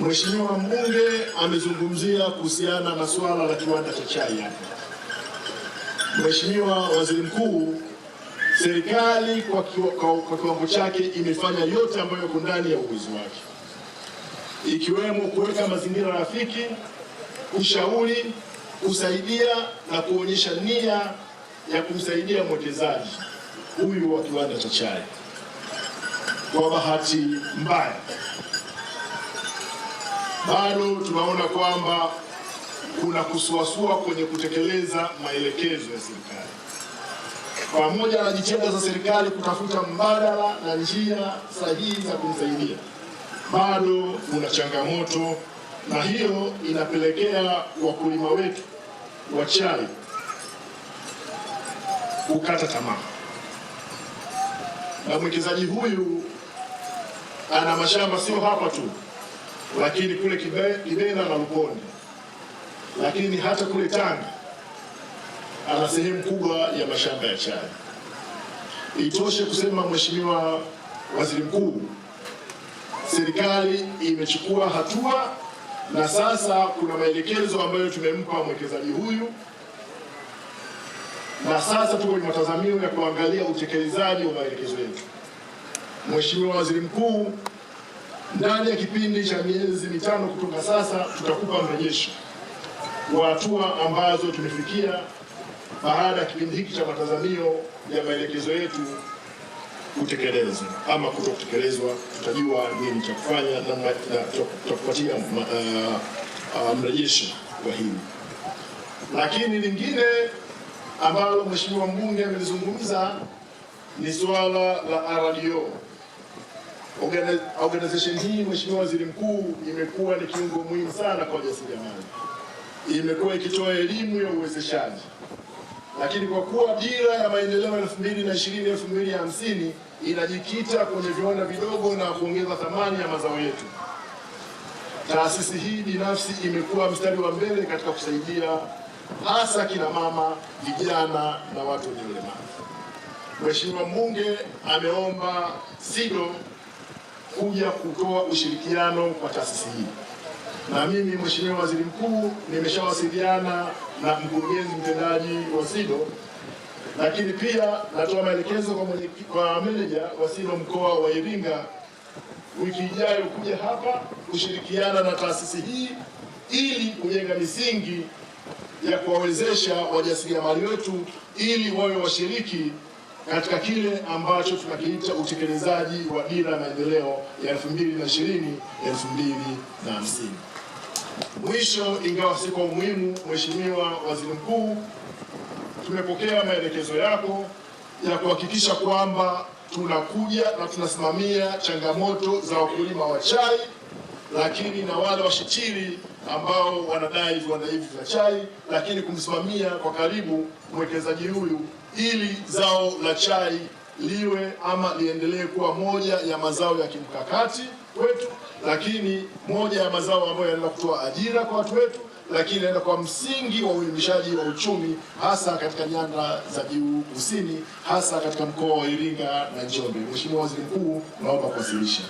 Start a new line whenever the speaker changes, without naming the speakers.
Mheshimiwa mbunge amezungumzia kuhusiana na swala la kiwanda cha chai hapa. Mheshimiwa Waziri Mkuu, serikali kwa kiwango chake imefanya yote ambayo yako ndani ya uwezo wake, ikiwemo kuweka mazingira rafiki, kushauri, kusaidia na kuonyesha nia ya kumsaidia mwekezaji huyu wa kiwanda cha chai. Kwa bahati mbaya, bado tunaona kwamba kuna kusuasua kwenye kutekeleza maelekezo ya serikali. Pamoja na jitihada za serikali kutafuta mbadala na njia sahihi za kumsaidia, bado kuna changamoto, na hiyo inapelekea wakulima wetu wa chai kukata tamaa. Na mwekezaji huyu ana mashamba sio hapa tu, lakini kule Kibena na Luponde, lakini hata kule Tanga ana sehemu kubwa ya mashamba ya chai. Itoshe kusema, Mheshimiwa Waziri Mkuu, serikali imechukua hatua na sasa kuna maelekezo ambayo tumempa mwekezaji huyu, na sasa tuko kwenye matazamio ya kuangalia utekelezaji wa maelekezo yetu. Mheshimiwa Waziri Mkuu, ndani ya kipindi cha miezi mitano kutoka sasa tutakupa mrejesho wa hatua ambazo tumefikia baada ya kipindi hiki cha matazamio ya maelekezo yetu kutekelezwa ama kutokutekelezwa. Tutajua nini cha kufanya na tutakupatia mrejesho wa hili. Lakini lingine ambalo Mheshimiwa mbunge amelizungumza ni swala la RDO. Organization hii, Mheshimiwa Waziri Mkuu, imekuwa ni kiungo muhimu sana kwa wajasiriamali. Imekuwa ikitoa elimu ya uwezeshaji, lakini kwa kuwa dira ya maendeleo 2020-2050 inajikita kwenye viwanda vidogo na kuongeza thamani ya mazao yetu, taasisi hii binafsi imekuwa mstari wa mbele katika kusaidia hasa kina mama, vijana na watu wenye ulemavu. Mheshimiwa mbunge ameomba SIDO kuja kutoa ushirikiano kwa taasisi hii, na mimi Mheshimiwa Waziri Mkuu nimeshawasiliana na mkurugenzi mtendaji wa SIDO, lakini pia natoa maelekezo kwa meneja wa SIDO mkoa wa Iringa wiki ijayo kuja hapa kushirikiana na taasisi hii ili kujenga misingi ya kuwawezesha wajasiriamali wetu ili wawe washiriki katika kile ambacho tunakiita utekelezaji wa dira ya maendeleo ya 2020-2050. Mwisho, ingawa si kwa umuhimu, Mheshimiwa Waziri Mkuu, tumepokea maelekezo yako ya kuhakikisha kwamba tunakuja na tunasimamia changamoto za wakulima wa chai, lakini na wale washitiri ambao wanadai viwanda hivi vya chai, lakini kumsimamia kwa karibu mwekezaji huyu ili zao la chai liwe ama liendelee kuwa moja ya mazao ya kimkakati kwetu, lakini moja ya mazao ambayo yanaenda kutoa ajira kwa watu wetu, lakini yanaenda kwa msingi wa uimarishaji wa uchumi hasa katika nyanda za juu kusini, hasa katika mkoa wa Iringa na Njombe. Mheshimiwa Waziri Mkuu, naomba kuwasilisha.